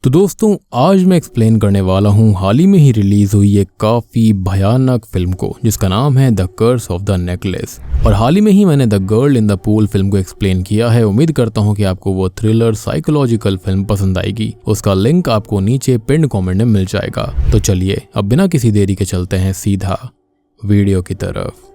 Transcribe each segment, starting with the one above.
तो दोस्तों आज मैं एक्सप्लेन करने वाला हूँ हाल ही में ही रिलीज हुई एक काफी भयानक फिल्म को जिसका नाम है the curse of the necklace. और हाल ही में ही मैंने the girl in the pool film को एक्सप्लेन किया है। उम्मीद करता हूँ कि आपको वो थ्रिलर साइकोलॉजिकल फिल्म पसंद आएगी। उसका लिंक आपको नीचे पिन कमेंट में मिल जाएगा। तो चलिए अब बिना किसी देरी के चलते हैं सीधा वीडियो की तरफ।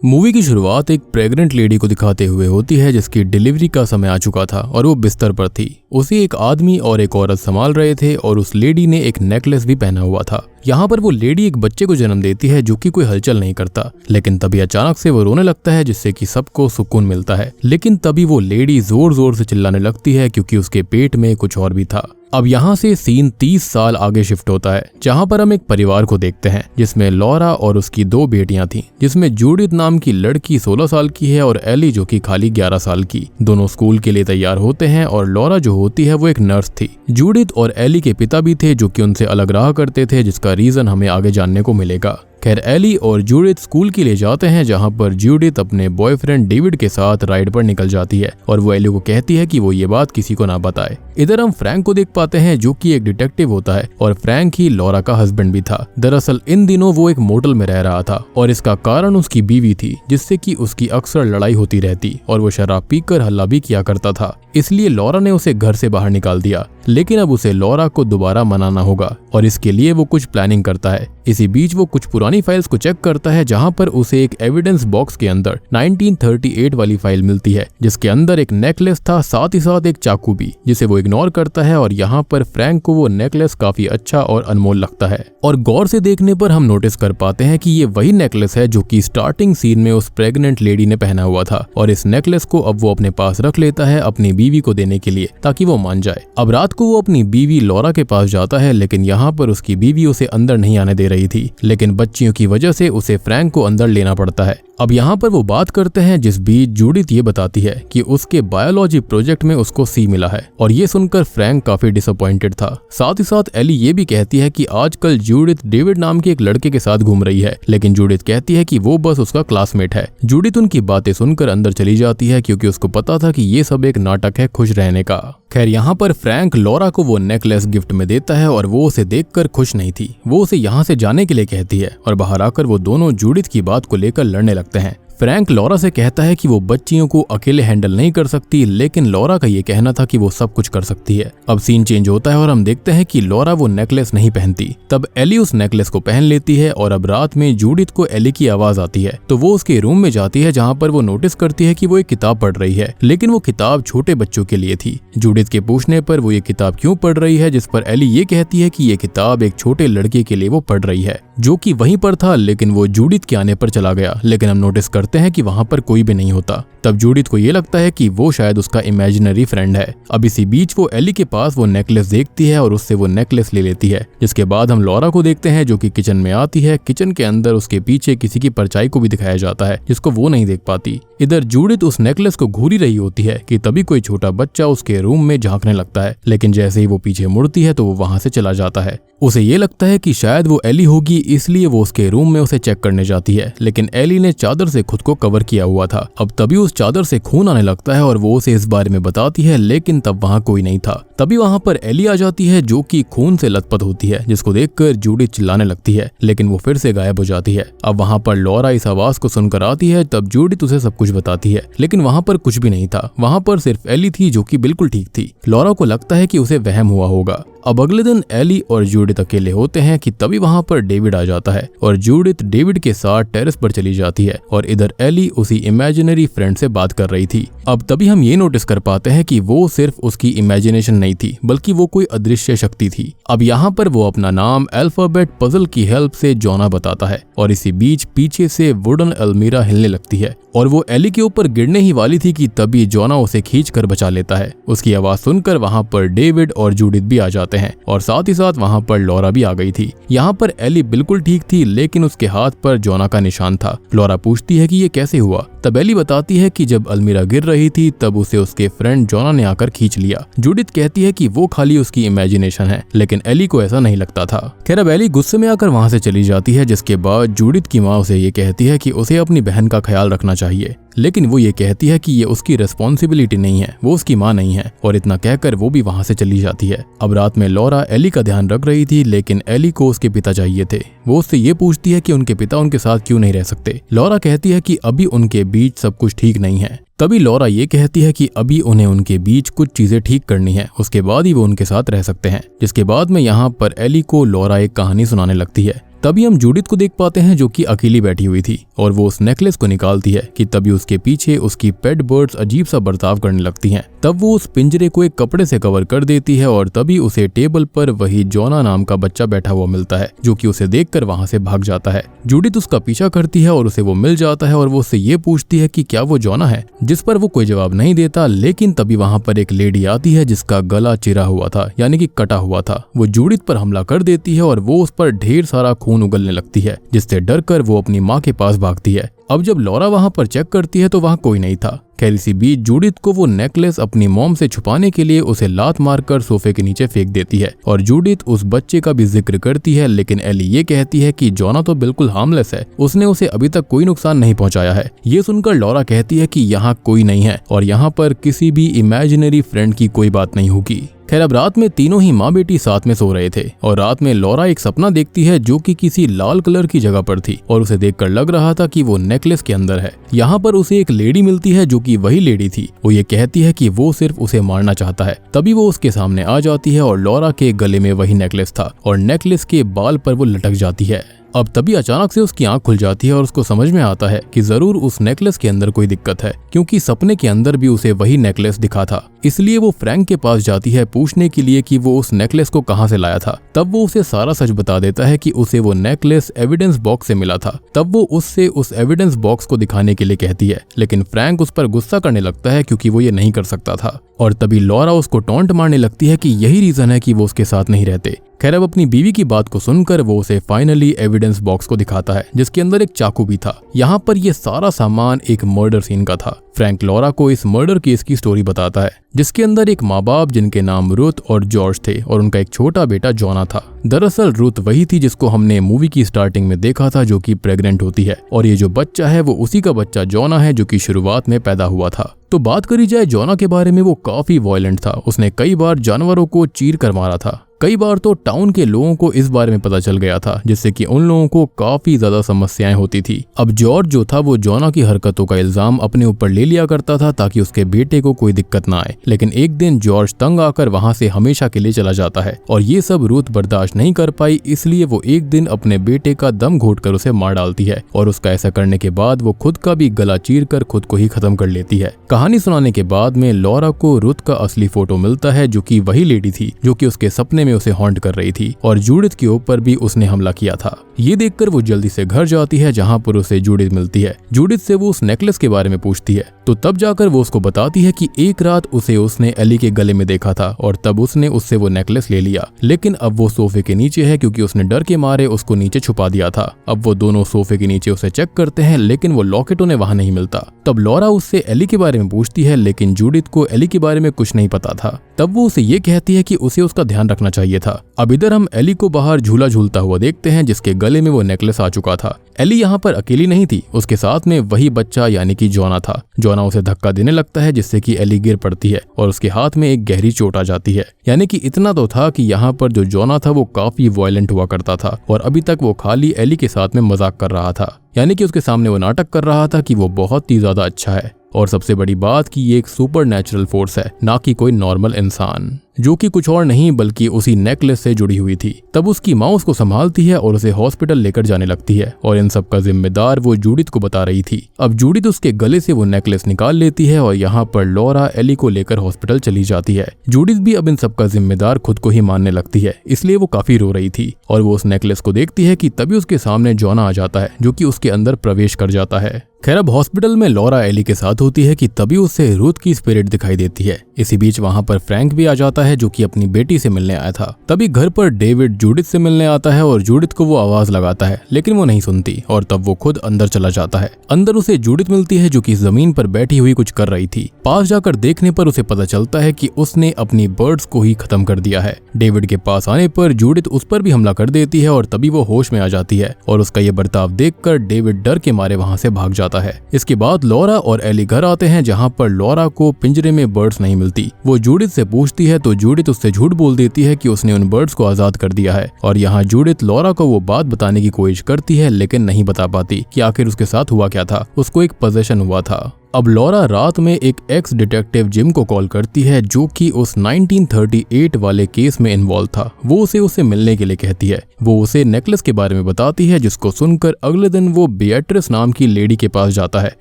मूवी की शुरुआत एक प्रेग्नेंट लेडी को दिखाते हुए होती है जिसकी डिलीवरी का समय आ चुका था और वो बिस्तर पर थी। उसे एक आदमी और एक औरत संभाल रहे थे और उस लेडी ने एक नेकलेस भी पहना हुआ था। यहाँ पर वो लेडी एक बच्चे को जन्म देती है जो कि कोई हलचल नहीं करता, लेकिन तभी अचानक से वो रोने लगता है जिससे कि सबको सुकून मिलता है। लेकिन तभी वो लेडी जोर जोर से चिल्लाने लगती है क्योंकि उसके पेट में कुछ और भी था। अब यहाँ से सीन 30 साल आगे शिफ्ट होता है जहाँ पर हम एक परिवार को देखते हैं जिसमें लॉरा और उसकी 2 बेटियां थीं, जिसमें जूडिथ नाम की लड़की 16 साल की है और एली जो कि खाली 11 साल की। दोनों स्कूल के लिए तैयार होते हैं और लॉरा जो होती है वो एक नर्स थी। जूडिथ और एली के पिता भी थे जो कि उनसे अलग रहा करते थे, जिसका रीजन हमें आगे जानने को मिलेगा। खैर एली और जूडिथ स्कूल के लिए जाते हैं जहां पर जूडिथ अपने बॉयफ्रेंड डेविड के साथ राइड पर निकल जाती है और वो एली को कहती है कि वो ये बात किसी को ना बताए। इधर हम फ्रैंक को देख पाते हैं जो कि एक डिटेक्टिव होता है और फ्रैंक ही लॉरा का हस्बैंड भी था। दरअसल इन दिनों वो एक मोटल में रह रहा था और इसका कारण उसकी बीवी थी जिससे कि उसकी अक्सर लड़ाई होती रहती और वो शराब पीकर हल्ला भी किया करता था। इसलिए लॉरा ने उसे घर से बाहर निकाल दिया, लेकिन अब उसे लॉरा को दोबारा मनाना होगा और इसके लिए वो कुछ प्लानिंग करता है। इसी बीच वो कुछ पुरानी फाइल्स को चेक करता है जहां पर उसे एक एविडेंस बॉक्स के अंदर 1938 वाली फाइल मिलती है जिसके अंदर एक नेकलेस था, साथ ही साथ एक चाकू भी, जिसे वो इग्नोर करता है। और यहाँ पर फ्रैंक को वो नेकलेस काफी अच्छा और अनमोल लगता है और गौर से देखने पर हम नोटिस कर पाते हैं कि ये वही नेकलेस है जो कि स्टार्टिंग सीन में उस प्रेग्नेंट लेडी ने पहना हुआ था। और इस नेकलेस को अब वो अपने पास रख लेता है अपनी बीवी को देने के लिए ताकि वो मान जाए। अब रात को वो अपनी बीवी लॉरा के पास जाता है, लेकिन यहाँ पर उसकी बीवी उसे अंदर नहीं आने दे रही थी, लेकिन बच्चियों की वजह से उसे फ्रैंक को अंदर लेना पड़ता है। अब यहाँ पर वो बात करते हैं जिस बीच जूडिथ ये बताती है कि उसके बायोलॉजी प्रोजेक्ट में उसको सी मिला है और ये सुनकर फ्रैंक काफी डिसअपॉइंटेड था। साथ ही साथ एली ये भी कहती है कि आजकल जूडिथ डेविड नाम के एक लड़के के साथ घूम रही है, लेकिन जूडिथ कहती है कि वो बस उसका क्लासमेट है। जूडिथ उनकी बातें सुनकर अंदर चली जाती है क्योंकि उसको पता था कि ये सब एक नाटक है खुश रहने का। खैर यहाँ पर फ्रैंक लॉरा को वो नेकलेस गिफ्ट में देता है और वो उसे देखकर खुश नहीं थी। वो उसे यहाँ से जाने के लिए कहती है और बाहर आकर वो दोनों जूडिथ की बात को लेकर लड़ने लगते हैं। फ्रैंक लॉरा से कहता है कि वो बच्चियों को अकेले हैंडल नहीं कर सकती, लेकिन लॉरा का ये कहना था कि वो सब कुछ कर सकती है। अब सीन चेंज होता है और हम देखते हैं कि लॉरा वो नेकलेस नहीं पहनती। तब एली उस नेकलेस को पहन लेती है और अब रात में जूडिथ को एली की आवाज आती है तो वो उसके रूम में जाती है जहाँ पर वो नोटिस करती है कि वो एक किताब पढ़ रही है, लेकिन वो किताब छोटे बच्चों के लिए थी। जूडिथ के पूछने पर वो ये किताब क्यों पढ़ रही है, जिस पर एली ये कहती है कि ये किताब एक छोटे लड़के के लिए वो पढ़ रही है जो कि वहीं पर था, लेकिन वो जूडिथ के आने पर चला गया। लेकिन हम नोटिस करते हैं कि वहां पर कोई भी नहीं होता। तब जूडिथ को ये लगता है कि वो शायद उसका इमेजिनरी फ्रेंड है। अब इसी बीच वो एली के पास वो नेकलेस देखती है और उससे वो नेकलेस ले लेती है, जिसके बाद हम लॉरा को देखते हैं जो कि किचन में आती है। किचन के अंदर उसके पीछे किसी की परछाई को भी दिखाया जाता है जिसको वो नहीं देख पाती। इधर जूडिथ उस नेकलेस को घूरी रही होती है कि तभी कोई छोटा बच्चा उसके रूम में झांकने लगता है, लेकिन जैसे ही वो पीछे मुड़ती है तो वो वहां से चला जाता है। उसे ये लगता है कि शायद वो एली होगी, इसलिए वो उसके रूम में उसे चेक करने जाती है, लेकिन एली ने चादर से खुद को कवर किया हुआ था। अब तभी उस चादर से खून आने लगता है और वो उसे इस बारे में बताती है, लेकिन तब वहां कोई नहीं था। तभी वहां पर एली आ जाती है जो कि खून से लथपथ होती है, जिसको देखकर जूडिथ चिल्लाने लगती है, लेकिन वो फिर से गायब हो जाती है। अब वहां पर लॉरा इस आवाज को सुनकर आती है। तब जूडिथ उसे सब कुछ बताती है, लेकिन वहां पर कुछ भी नहीं था। वहां पर सिर्फ एली थी जो कि बिल्कुल ठीक थी। लॉरा को लगता है कि उसे वहम हुआ होगा। अब अगले दिन एली और जूडिथ अकेले होते हैं कि तभी वहां पर डेविड आ जाता है और जूडिथ डेविड के साथ टेरेस पर चली जाती है और इधर एली उसी इमेजिनरी फ्रेंड से बात कर रही थी। अब तभी हम ये नोटिस कर पाते हैं कि वो सिर्फ उसकी इमेजिनेशन नहीं थी, बल्कि वो कोई अदृश्य शक्ति थी। अब यहाँ पर वो अपना नाम अल्फाबेट पजल की हेल्प से जोना बताता है और इसी बीच पीछे से वुडन अलमीरा हिलने लगती है और वो एली के ऊपर गिरने ही वाली थी कि तभी जोना उसे खींच कर बचा लेता है। उसकी आवाज सुनकर वहां पर डेविड और जूडिथ भी आ जाते हैं और साथ ही साथ वहां पर लॉरा भी आ गई थी। यहाँ पर एली बिल्कुल ठीक थी, लेकिन उसके हाथ पर जोना का निशान था। लॉरा पूछती है कि ये कैसे हुआ। तब एली बताती है कि जब अलमीरा गिर रही थी तब उसे उसके फ्रेंड जोना ने आकर खींच लिया। जूडिथ कहती है कि वो खाली उसकी इमेजिनेशन है, लेकिन एली को ऐसा नहीं लगता था। खैर अब एली गुस्से में आकर वहां से चली जाती है, जिसके बाद जूडिथ की माँ उसे ये कहती है कि उसे अपनी बहन का ख्याल रखना चाहिए। लेकिन वो ये कहती है कि ये उसकी रिस्पॉन्सिबिलिटी नहीं है, वो उसकी माँ नहीं है, और इतना कहकर वो भी वहाँ से चली जाती है। अब रात में लॉरा एली का ध्यान रख रही थी, लेकिन एली को उसके पिता चाहिए थे। वो उससे ये पूछती है कि उनके पिता उनके साथ क्यों नहीं रह सकते। लॉरा कहती है कि अभी उनके बीच सब कुछ ठीक नहीं है। तभी लॉरा ये कहती है कि अभी उन्हें उनके बीच कुछ चीजें ठीक करनी है, उसके बाद ही वो उनके साथ रह सकते हैं। जिसके बाद में यहाँ पर एली को लॉरा एक कहानी सुनाने लगती है। तभी हम जूडिथ को देख पाते हैं जो कि अकेली बैठी हुई थी और वो उस नेकलेस को निकालती है कि तभी उसके पीछे उसकी पेट बर्ड्स अजीब सा बर्ताव करने लगती हैं। तब वो उस पिंजरे को एक कपड़े से कवर कर देती है और तभी उसे टेबल पर वही जोना नाम का बच्चा बैठा हुआ मिलता है, जो कि उसे देखकर वहां से भाग जाता है। जूडिथ उसका पीछा करती है और उसे वो मिल जाता है और वो उससे ये पूछती है कि क्या वो जोना है, जिस पर वो कोई जवाब नहीं देता। लेकिन तभी वहां पर एक लेडी आती है जिसका गला चिरा हुआ था, यानी कि कटा हुआ था। वो जूडिथ पर हमला कर देती है और वो उस पर ढेर सारा खून उगलने लगती है, जिससे डरकर वो अपनी माँ के पास भागती है। अब जब लॉरा वहां पर चेक करती है तो वहां कोई नहीं था। खैर इसी बीच जूडिथ को वो नेकलेस अपनी मॉम से छुपाने के लिए उसे लात मारकर सोफे के नीचे फेंक देती है और जूडिथ उस बच्चे का भी जिक्र करती है, लेकिन एली ये कहती है कि जोना तो बिल्कुल हार्मलेस है, उसने उसे अभी तक कोई नुकसान नहीं पहुंचाया है। ये सुनकर लॉरा कहती है कि यहाँ कोई नहीं है और यहाँ पर किसी भी इमेजिनरी फ्रेंड की कोई बात नहीं होगी। खैर अब रात में तीनों ही माँ बेटी साथ में सो रहे थे और रात में लॉरा एक सपना देखती है जो कि किसी लाल कलर की जगह पर थी और उसे देखकर लग रहा था कि वो नेकलेस के अंदर है। यहाँ पर उसे एक लेडी मिलती है जो कि वही लेडी थी। वो ये कहती है कि वो सिर्फ उसे मारना चाहता है। तभी वो उसके सामने आ जाती है और लॉरा के गले में वही नेकलेस था और नेकलेस के बाल पर वो लटक जाती है। अब तभी अचानक से उसकी आंख खुल जाती है और उसको समझ में आता है कि जरूर उस नेकलेस के अंदर कोई दिक्कत है, क्योंकि सपने के अंदर भी उसे वही नेकलेस दिखा था। इसलिए वो फ्रैंक के पास जाती है पूछने के लिए कि वो उस नेकलेस को कहां से लाया था। तब वो उसे सारा सच बता देता है कि उसे वो नेकलेस एविडेंस बॉक्स से मिला था। तब वो उससे उस एविडेंस बॉक्स को दिखाने के लिए कहती है, लेकिन फ्रैंक उस पर गुस्सा करने लगता है क्योंकि वो ये नहीं कर सकता था। और तभी लॉरा उसको टॉन्ट मारने लगती है कि यही रीजन है कि वो उसके साथ नहीं रहते। खैर अब अपनी बीवी की बात को सुनकर वो उसे फाइनली एविडेंस बॉक्स को दिखाता है, जिसके अंदर एक चाकू भी था। यहाँ पर ये सारा सामान एक मर्डर सीन का था। फ्रैंक लॉरा को इस मर्डर केस की स्टोरी बताता है, जिसके अंदर एक माँ बाप जिनके नाम रुथ और जॉर्ज थे और उनका एक छोटा बेटा जोना था। दरअसल रुथ वही थी जिसको हमने मूवी की स्टार्टिंग में देखा था, जो कि प्रेग्नेंट होती है, और ये जो बच्चा है वो उसी का बच्चा जोना है जो कि शुरुआत में पैदा हुआ था। तो बात करी जाए जोना के बारे में, वो काफी वायलेंट था। उसने कई बार जानवरों को चीर कर मारा था। कई बार तो टाउन के लोगों को इस बारे में पता चल गया था, जिससे कि उन लोगों को काफी ज्यादा समस्याएं होती थी। अब जॉर्ज जो था वो जोना की हरकतों का इल्जाम अपने ऊपर ले लिया करता था ताकि उसके बेटे को कोई दिक्कत ना आए। लेकिन एक दिन जॉर्ज तंग आकर वहां से हमेशा के लिए चला जाता है और ये सब रूथ बर्दाश्त नहीं कर पाई, इसलिए वो एक दिन अपने बेटे का दम घोटकर उसे मार डालती है और उसका ऐसा करने के बाद वो खुद का भी गला चीर कर खुद को ही खत्म कर लेती है। कहानी सुनाने के बाद में लॉरा को रुथ का असली फोटो मिलता है, जो कि वही लेडी थी जो कि उसके सपने में उसे हॉन्ट कर रही थी और जूडिथ के ऊपर भी उसने हमला किया था। ये देखकर वो जल्दी से घर जाती है, जहां पर उसे जूडिथ मिलती है। जूडिथ से वो उस नेकलेस के बारे में पूछती है, तो तब जाकर वो उसको बताती है कि एक रात उसे उसने एली के गले में देखा था और तब उसने उससे वो नेकलेस ले लिया, लेकिन अब वो सोफे के नीचे है क्योंकि उसने डर के मारे उसको नीचे छुपा दिया था। अब वो दोनों सोफे के नीचे उसे चेक करते हैं, लेकिन वो लॉकेट उन्हें वहां नहीं मिलता। तब लॉरा उससे एली के बारे में पूछती है, लेकिन जूडिथ को एली के बारे में कुछ नहीं पता था। तब वो उसे ये कहती है कि उसे उसका ध्यान रखना चाहिए था। अब इधर हम एली को बाहर झूला झूलता हुआ देखते हैं, जिसके गले में वो नेकलेस आ चुका था। एली यहाँ पर अकेली नहीं थी, उसके साथ में वही बच्चा यानी कि जोना था। जोना उसे धक्का देने लगता है, जिससे कि एली गिर पड़ती है और उसके हाथ में एक गहरी चोट आ जाती है। यानी कि इतना तो था कि यहाँ पर जो जोना था वो काफी वायलेंट हुआ करता था और अभी तक वो खाली एली के साथ में मजाक कर रहा था, यानी कि उसके सामने वो नाटक कर रहा था कि वो बहुत ही ज्यादा अच्छा है। और सबसे बड़ी बात कि ये एक सुपर नेचुरल फोर्स है, ना कि कोई नॉर्मल इंसान, जो कि कुछ और नहीं बल्कि उसी नेकलेस से जुड़ी हुई थी। तब उसकी माँ उसको संभालती है और उसे हॉस्पिटल लेकर जाने लगती है और इन सब का जिम्मेदार वो जूडिथ को बता रही थी। अब जूडिथ उसके गले से वो नेकलेस निकाल लेती है और यहाँ पर लॉरा एली को लेकर हॉस्पिटल चली जाती है। जूडिथ भी अब इन सब का जिम्मेदार खुद को ही मानने लगती है, इसलिए वो काफी रो रही थी और वो उस नेकलेस को देखती है कि तभी उसके सामने जोना आ जाता है, जो कि उसके अंदर प्रवेश कर जाता है। खैर अब हॉस्पिटल में लॉरा एली के साथ होती है कि तभी उसे रूथ की स्पिरिट दिखाई देती है। इसी बीच वहां पर फ्रैंक भी आ जाता आता है जो कि अपनी बेटी से मिलने आया था। तभी घर पर डेविड जूडिथ से मिलने आता है और जूडिथ को वो आवाज लगाता है, लेकिन वो नहीं सुनती और तब वो खुद अंदर चला जाता है। अंदर उसे जूडिथ मिलती है जो कि जमीन पर बैठी हुई कुछ कर रही थी। पास जाकर देखने पर उसे पता चलता है कि उसने अपनी बर्ड्स को ही खत्म कर दिया है। डेविड के पास आने पर जूडिथ उस पर भी हमला कर देती है और तभी वो होश में आ जाती है और उसका ये बर्ताव देखकर डेविड डर के मारे वहां से भाग जाता है। इसके बाद लॉरा और एली घर आते हैं जहां पर लॉरा को पिंजरे में बर्ड्स नहीं मिलती। वो जूडिथ से पूछती है तो जूडिथ उससे झूठ बोल देती है कि उसने उन बर्ड्स को आजाद कर दिया है और यहाँ जूडिथ लॉरा को वो बात बताने की कोशिश करती है लेकिन नहीं बता पाती कि आखिर उसके साथ हुआ क्या था। उसको एक पोजेशन हुआ था। अब लॉरा रात में एक एक्स डिटेक्टिव जिम को कॉल करती है जो कि उस 1938 वाले केस में इन्वॉल्व था। वो उसे मिलने के लिए कहती है। वो उसे नेकलेस के बारे में बताती है जिसको सुनकर अगले दिन वो बिएट्रिस नाम की लेडी के पास जाता है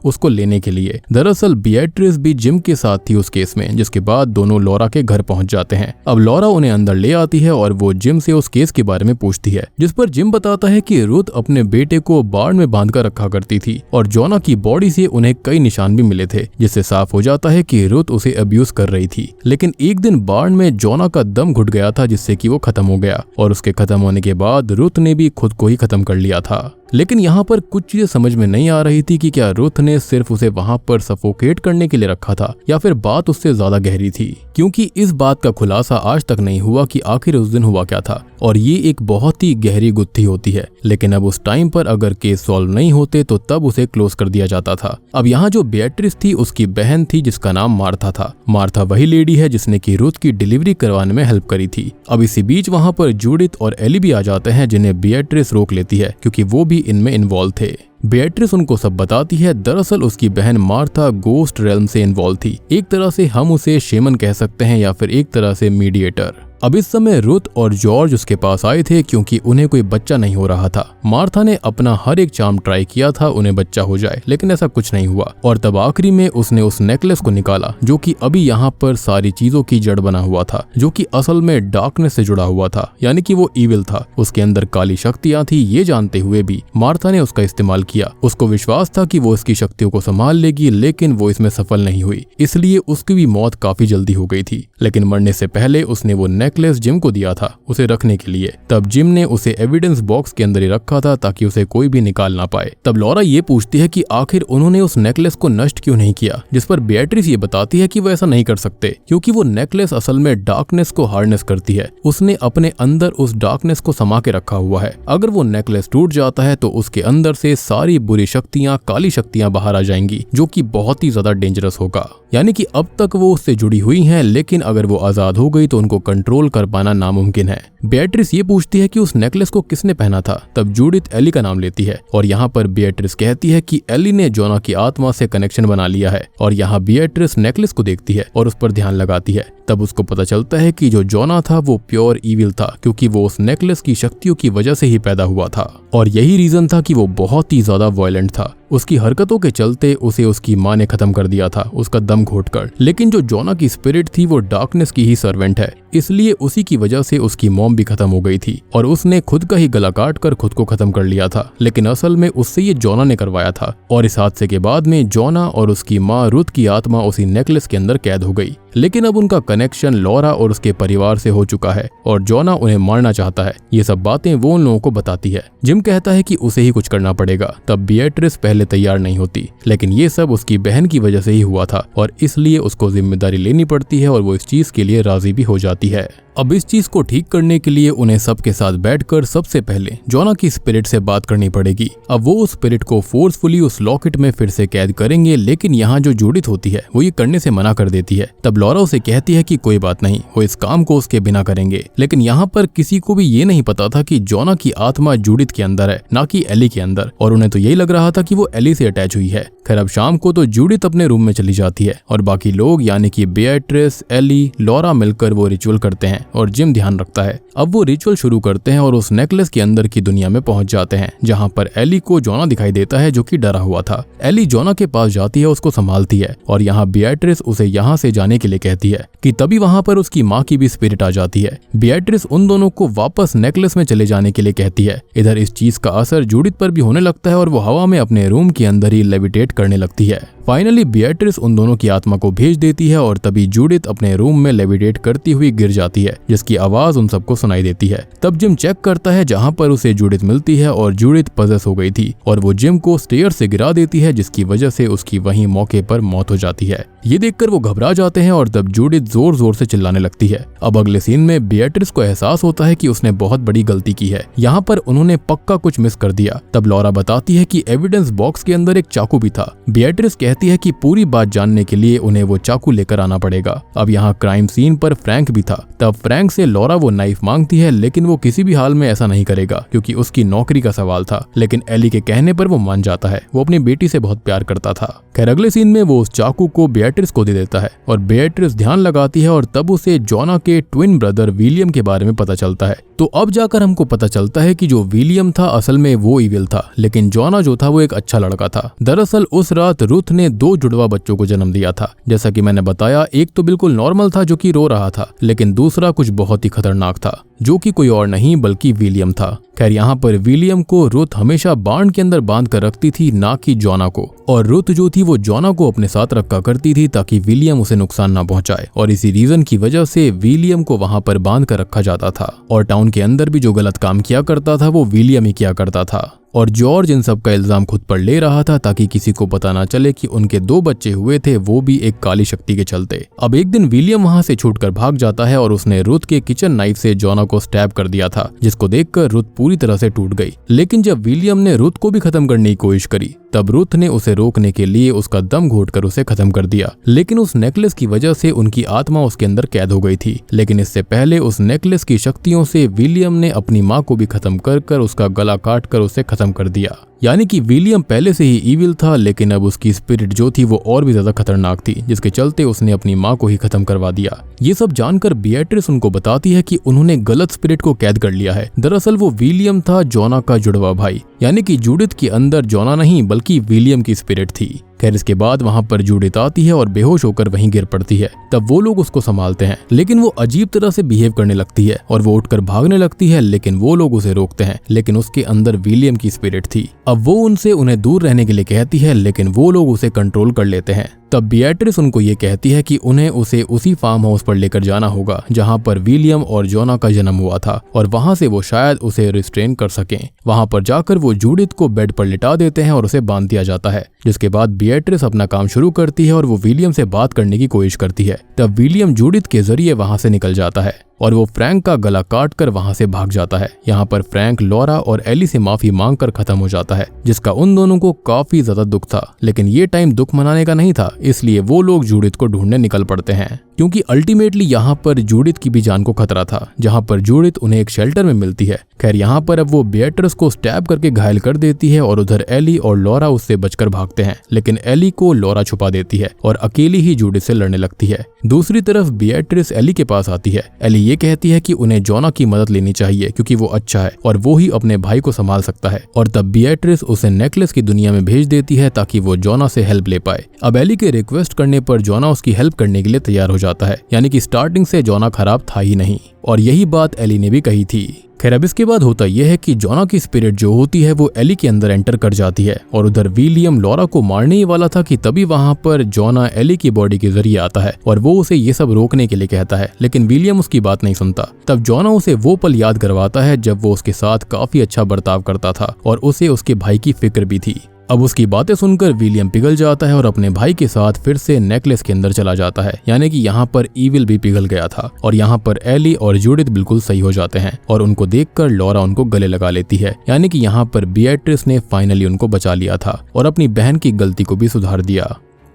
उसको लेने के लिए। दरअसल बिएट्रिस भी जिम के साथ थी उस केस में, जिसके बाद दोनों लॉरा के घर पहुंच जाते हैं। अब लॉरा उन्हें अंदर ले आती है और वो जिम से उस केस के बारे में पूछती है, जिस पर जिम बताता है कि रुथ अपने बेटे को बाड़ में बांधकर रखा करती थी और जोना की बॉडी से उन्हें कई निशान भी मिले थे, जिससे साफ हो जाता है कि रुथ उसे अब्यूज कर रही थी। लेकिन एक दिन बाढ़ में जोना का दम घुट गया था जिससे कि वो खत्म हो गया और उसके खत्म होने के बाद रुथ ने भी खुद को ही खत्म कर लिया था। लेकिन यहाँ पर कुछ चीजें समझ में नहीं आ रही थी कि क्या रुथ ने सिर्फ उसे वहां पर सफोकेट करने के लिए रखा था या फिर बात उससे ज्यादा गहरी थी, क्योंकि इस बात का खुलासा आज तक नहीं हुआ कि आखिर उस दिन हुआ क्या था और ये एक बहुत ही गहरी गुत्थी होती है। लेकिन अब उस टाइम पर अगर केस सॉल्व नहीं होते तो तब उसे क्लोज कर दिया जाता था। अब यहाँ जो बिएट्रिस थी उसकी बहन थी जिसका नाम मार्था था। मार्था वही लेडी है जिसने की रुथ की डिलीवरी करवाने में हेल्प करी थी। अब इसी बीच वहां पर जूडिथ और एली भी आ जाते हैं जिन्हें बिएट्रिस रोक लेती है क्योंकि वो भी इनमें इन्वॉल्व थे। बिएट्रिस उनको सब बताती है। दरअसल उसकी बहन मार्था गोस्ट रेल्म से इन्वॉल्व थी। एक तरह से हम उसे शेमन कह सकते हैं या फिर एक तरह से मीडिएटर। अब इस समय रुथ और जॉर्ज उसके पास आए थे क्योंकि उन्हें कोई बच्चा नहीं हो रहा था। मार्था ने अपना हर एक चार्म ट्राई किया था उन्हें बच्चा हो जाए, लेकिन ऐसा कुछ नहीं हुआ और तब आखिरी में उसने उस नेकलेस को निकाला जो कि अभी यहाँ पर सारी चीजों की जड़ बना हुआ था, जो कि असल में डार्कनेस से जुड़ा हुआ था, यानी कि वो इविल था। उसके अंदर काली शक्तियां थी। ये जानते हुए भी मार्था ने उसका इस्तेमाल किया। उसको विश्वास था कि वो इसकी शक्तियों को संभाल लेगी, लेकिन वो इसमें सफल नहीं हुई, इसलिए उसकी भी मौत काफी जल्दी हो गई थी। लेकिन मरने से पहले उसने वो नेकलेस जिम को दिया था उसे रखने के लिए। तब जिम ने उसे एविडेंस बॉक्स के अंदर ही रखा था ताकि उसे कोई भी निकाल ना पाए। तब लॉरा ये पूछती है कि आखिर उन्होंने उस नेकलेस को नष्ट क्यों नहीं किया, जिस पर बिएट्रिस ये बताती है कि वो ऐसा नहीं कर सकते क्योंकि वो नेकलेस असल में डार्कनेस को हार्नेस करती है। उसने अपने अंदर उस डार्कनेस को समा के रखा हुआ है। अगर वो नेकलेस टूट जाता है तो उसके अंदर से सारी बुरी शक्तियां, काली शक्तियां बाहर आ जाएंगी, जो कि बहुत ही ज्यादा डेंजरस होगा। यानी कि अब तक वो उससे जुड़ी हुई हैं, लेकिन अगर वो आजाद हो गई तो उनको कंट्रोल कर पाना नामुमकिन है। बिएट्रिस ये पूछती है कि उस नेकलेस को किसने पहना था। तब जूडिथ एली का नाम लेती है और यहाँ पर बिएट्रिस कहती है कि एली ने जोना की आत्मा से कनेक्शन बना लिया है। और यहाँ बिएट्रिस नेकलेस को देखती है और उस पर ध्यान लगाती है। तब उसको पता चलता है कि जो जोना था वो प्योर इविल था, क्योंकि वो उस नेकलेस की शक्तियों की वजह से ही पैदा हुआ था और यही रीजन था कि वो बहुत ही ज्यादा वायलेंट था। उसकी हरकतों के चलते उसे उसकी माँ ने खत्म कर दिया था, उसका दम घोटकर। लेकिन जो जोना की स्पिरिट थी वो डार्कनेस की ही सर्वेंट है, इसलिए उसी की वजह से उसकी मॉम भी खत्म हो गई थी और उसने खुद का ही गला काट कर खुद को खत्म कर लिया था। लेकिन असल में उससे ये जोना ने करवाया था और इस हादसे के बाद में जोना और उसकी माँ रुथ की आत्मा उसी नेकलेस के अंदर कैद हो गई। लेकिन अब उनका कनेक्शन लॉरा और उसके परिवार से हो चुका है और जोना उन्हें मारना चाहता है। ये सब बातें वो उन लोगों को बताती है। जिम कहता है कि उसे ही कुछ करना पड़ेगा। तब बिएट्रिस पहले तैयार नहीं होती, लेकिन ये सब उसकी बहन की वजह से ही हुआ था और इसलिए उसको जिम्मेदारी लेनी पड़ती है और वो इस चीज के लिए राजी भी हो जाती है। अब इस चीज को ठीक करने के लिए उन्हें सबके साथ बैठकर सबसे पहले जोना की स्पिरिट से बात करनी पड़ेगी। अब वो उस स्पिरिट को फोर्सफुली उस लॉकेट में फिर से कैद करेंगे, लेकिन यहाँ जो जूडिथ होती है वो ये करने से मना कर देती है। तब लॉरा उसे कहती है कि कोई बात नहीं, वो इस काम को उसके बिना करेंगे। लेकिन यहाँ पर किसी को भी ये नहीं पता था कि जोना की आत्मा जूडिथ के अंदर है, ना कि एली के अंदर, और उन्हें तो यही लग रहा था कि वो एली से अटैच हुई है। खैर अब शाम को तो जूडिथ अपने रूम में चली जाती है और बाकी लोग यानी कि बिएट्रिस, एली, लॉरा मिलकर वो रिचुअल करते हैं और जिम ध्यान रखता है। अब वो रिचुअल शुरू करते हैं और उस नेकलेस के अंदर की दुनिया में पहुंच जाते हैं, जहाँ पर एली को जोना दिखाई देता है जो कि डरा हुआ था। एली जोना के पास जाती है, उसको संभालती है और यहाँ बिएट्रिस उसे यहाँ से जाने के लिए कहती है कि तभी वहाँ पर उसकी माँ की भी स्पिरिट आ जाती है। बिएट्रिस उन दोनों को वापस नेकलेस में चले जाने के लिए कहती है। इधर इस चीज का असर जूडिथ पर भी होने लगता है और वो हवा में अपने रूम के अंदर ही लेविटेट करने लगती है। फाइनली बिएट्रिस उन दोनों की आत्मा को भेज देती है और तभी जूडिथ अपने रूम में लेविटेट करती हुई गिर जाती है, जिसकी आवाज उन सबको सुनाई देती है। तब जिम चेक करता है जहाँ पर उसे जूडिथ मिलती है और जूडिथ पजेस हो गई थी और वो जिम को स्टेयर से गिरा देती है, जिसकी वजह से उसकी वहीं मौके पर मौत हो जाती है। ये देखकर वो घबरा जाते हैं और तब जूडिथ जोर जोर से चिल्लाने लगती है। अब अगले सीन में बिएट्रिस को एहसास होता है कि उसने बहुत बड़ी गलती की है, यहाँ पर उन्होंने पक्का कुछ मिस कर दिया। तब लॉरा बताती है कि एविडेंस बॉक्स के अंदर एक चाकू भी था। बिएट्रिस कहती है कि पूरी बात जानने के लिए उन्हें वो चाकू लेकर आना पड़ेगा। अब यहाँ क्राइम सीन पर फ्रैंक भी था। तब फ्रैंक से लॉरा वो नाइफ मांगती है, लेकिन वो किसी भी हाल में ऐसा नहीं करेगा क्योंकि उसकी नौकरी का सवाल था। लेकिन एली के कहने पर वो मान जाता है, वो अपनी बेटी से बहुत प्यार करता था। खैर अगले सीन में वो उस चाकू को बिएट्रिस को दे देता है और बिएट्रिस ध्यान लगाती है और तब उसे जोना के ट्विन ब्रदर विलियम के बारे में पता चलता है। तो अब जाकर हमको पता चलता है कि जो विलियम था असल में वो इविल था, लेकिन जोना जो था वो एक अच्छा लड़का था। दरअसल उस रात रुथ ने 2 जुड़वा बच्चों को जन्म दिया था। जैसा कि मैंने बताया, एक तो बिल्कुल नॉर्मल था जो कि रो रहा था, लेकिन दूसरा कुछ बहुत ही खतरनाक था जो कि कोई और नहीं बल्कि विलियम था। खैर यहाँ पर विलियम को रुथ हमेशा बार्न के अंदर बांध कर रखती थी, ना कि जोना को। और रुथ जो थी वो जोना को अपने साथ रखा करती थी ताकि विलियम उसे नुकसान ना पहुंचाए, और इसी रीजन की वजह से विलियम को वहां पर बांध कर रखा जाता था। और टाउन के अंदर भी जो गलत काम किया करता था वो विलियम ही किया करता था। और जॉर्ज इन सब का इल्जाम खुद पर ले रहा था ताकि किसी को पता ना चले कि उनके 2 बच्चे हुए थे, वो भी एक काली शक्ति के चलते। अब एक दिन विलियम वहां से छूटकर भाग जाता है और उसने रुथ के किचन नाइफ से जोना को स्टैब कर दिया था, जिसको देखकर रुथ पूरी तरह से टूट गई। लेकिन जब विलियम ने रुथ को भी खत्म करने की कोशिश करी, तब रुथ ने उसे रोकने के लिए उसका दम घोटकर उसे खत्म कर दिया। लेकिन उस नेकलेस की वजह से उनकी आत्मा उसके अंदर कैद हो गई थी। लेकिन इससे पहले उस नेकलेस की शक्तियों से विलियम ने अपनी माँ को भी खत्म कर उसका गला काट कर उसे खत्म कर दिया। यानी कि विलियम पहले से ही इविल था, लेकिन अब उसकी स्पिरिट जो थी वो और भी ज्यादा खतरनाक थी, जिसके चलते उसने अपनी माँ को ही खत्म करवा दिया। ये सब जानकर बिएट्रिस उनको बताती है कि उन्होंने गलत स्पिरिट को कैद कर लिया है। दरअसल वो विलियम था जोना का जुड़वा भाई, यानी कि जूडिथ के अंदर जोना नहीं बल्कि विलियम की स्पिरिट थी। खैर इसके बाद वहां पर जूडिथ आती है और बेहोश होकर वहीं गिर पड़ती है। तब वो लोग उसको संभालते हैं, लेकिन वो अजीब तरह से बिहेव करने लगती है और वो उठकर भागने लगती है, लेकिन वो लोग उसे रोकते हैं। लेकिन उसके अंदर विलियम की स्पिरिट थी। अब वो उन्हें दूर रहने के लिए कहती है, लेकिन वो लोग उसे कंट्रोल कर लेते हैं। तब बिएट्रिस उनको ये कहती है कि उन्हें उसे उसी फार्म हाउस पर लेकर जाना होगा जहां पर विलियम और जोना का जन्म हुआ था, और वहां से वो शायद उसे रिस्ट्रेन कर सकें। वहां पर जाकर वो जूडिथ को बेड पर लिटा देते हैं और उसे बांध दिया जाता है, जिसके बाद बिएट्रिस अपना काम शुरू करती है और वो विलियम से बात करने की कोशिश करती है। तब विलियम जूडिथ के जरिए वहां से निकल जाता है और वो फ्रैंक का गला काट कर वहां से भाग जाता है। यहाँ पर फ्रैंक लॉरा और एली से माफी मांगकर खत्म हो जाता है, जिसका उन दोनों को काफी ज्यादा दुख था। लेकिन ये टाइम दुख मनाने का नहीं था, इसलिए वो लोग जूडिथ को ढूंढने निकल पड़ते हैं, क्योंकि अल्टीमेटली यहाँ पर जूडिथ की भी जान को खतरा था। जहाँ पर जूडिथ उन्हें एक शेल्टर में मिलती है। खैर यहाँ पर अब वो बिएट्रिस को स्टैब करके घायल कर देती है और उधर एली और लॉरा उससे बचकर भागते हैं, लेकिन एली को लॉरा छुपा देती है और अकेली ही जूडिथ से लड़ने लगती है। दूसरी तरफ बिएट्रिस एली के पास आती है। एली ये कहती है कि उन्हें जोना की मदद लेनी चाहिए क्योंकि वो अच्छा है और वो ही अपने भाई को संभाल सकता है, और तब बिएट्रिस उसे नेकलेस की दुनिया में भेज देती है ताकि वो जोना से हेल्प ले पाए। अब एली के रिक्वेस्ट करने पर जोना उसकी हेल्प करने के लिए तैयार हो जाता है, यानी कि स्टार्टिंग से जोना खराब था ही नहीं, और यही बात एली ने भी कही थी। खैर अब इसके बाद होता यह है कि जोना की स्पिरिट जो होती है वो एली के अंदर एंटर कर जाती है, और उधर विलियम लॉरा को मारने ही वाला था कि तभी वहां पर जोना एली की बॉडी के जरिए आता है और वो उसे ये सब रोकने के लिए कहता है, लेकिन विलियम उसकी बात नहीं सुनता। तब जोना उसे वो पल याद करवाता है जब वो उसके साथ काफी अच्छा बर्ताव करता था और उसे उसके भाई की फिक्र भी थी। अब उसकी बातें सुनकर विलियम पिघल जाता है और अपने भाई के साथ फिर से नेकलेस के अंदर चला जाता है, यानी कि यहाँ पर ईविल भी पिघल गया था। और यहाँ पर एली और जूडिथ बिल्कुल सही हो जाते हैं और उनको देखकर लॉरा उनको गले लगा लेती है, यानी कि यहाँ पर बिएट्रिस ने फाइनली उनको बचा लिया था और अपनी बहन की गलती को भी सुधार दिया।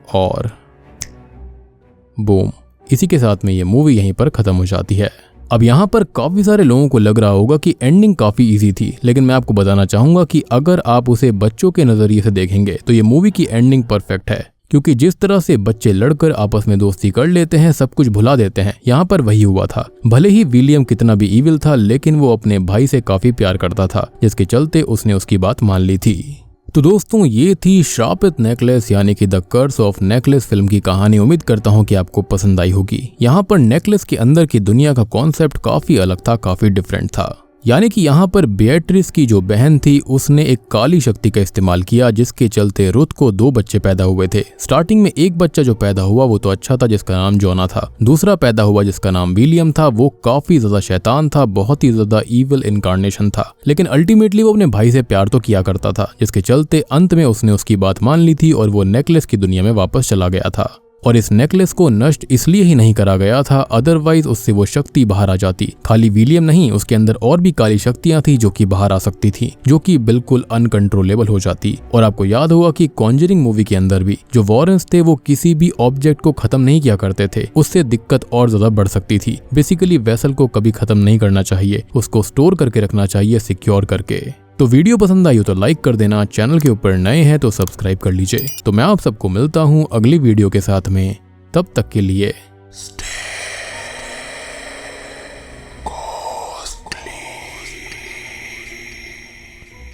और बूम, इसी के साथ में ये मूवी यहीं पर खत्म हो जाती है। अब यहाँ पर काफी सारे लोगों को लग रहा होगा कि एंडिंग काफी इजी थी, लेकिन मैं आपको बताना चाहूंगा कि अगर आप उसे बच्चों के नजरिए से देखेंगे तो ये मूवी की एंडिंग परफेक्ट है, क्योंकि जिस तरह से बच्चे लड़कर आपस में दोस्ती कर लेते हैं, सब कुछ भुला देते हैं, यहाँ पर वही हुआ था। भले ही विलियम कितना भी ईविल था, लेकिन वो अपने भाई से काफी प्यार करता था, जिसके चलते उसने उसकी बात मान ली थी। तो दोस्तों, ये थी श्रापित नेकलेस यानी कि the curse of necklace film की कहानी। उम्मीद करता हूँ कि आपको पसंद आई होगी। यहाँ पर नेकलेस के अंदर की दुनिया का कॉन्सेप्ट काफी अलग था, काफी डिफरेंट था। यानी कि यहाँ पर बेatrice की जो बहन थी उसने एक काली शक्ति का इस्तेमाल किया, जिसके चलते रुथ को 2 बच्चे पैदा हुए थे। स्टार्टिंग में एक बच्चा जो पैदा हुआ वो तो अच्छा था, जिसका नाम जोना था। दूसरा पैदा हुआ जिसका नाम विलियम था, वो काफी ज्यादा शैतान था, बहुत ही ज्यादा ईविल इनकारनेशन था। लेकिन अल्टीमेटली वो अपने भाई से प्यार तो किया करता था, जिसके चलते अंत में उसने उसकी बात मान ली थी और वो नेकलेस की दुनिया में वापस चला गया था। और इस नेकलेस को नष्ट इसलिए ही नहीं करा गया था, अदरवाइज उससे वो शक्ति बाहर आ जाती। खाली विलियम नहीं, उसके अंदर और भी काली शक्तियां थी जो कि बाहर आ सकती थी, जो कि बिल्कुल अनकंट्रोलेबल हो जाती। और आपको याद होगा कि कॉन्जरिंग मूवी के अंदर भी जो वॉरेंस थे वो किसी भी ऑब्जेक्ट को खत्म नहीं किया करते थे, उससे दिक्कत और ज्यादा बढ़ सकती थी। बेसिकली वेसल को कभी खत्म नहीं करना चाहिए, उसको स्टोर करके रखना चाहिए, सिक्योर करके। तो वीडियो पसंद आई हो तो लाइक कर देना, चैनल के ऊपर नए हैं तो सब्सक्राइब कर लीजिए। तो मैं आप सबको मिलता हूँ अगली वीडियो के साथ में, तब तक के लिए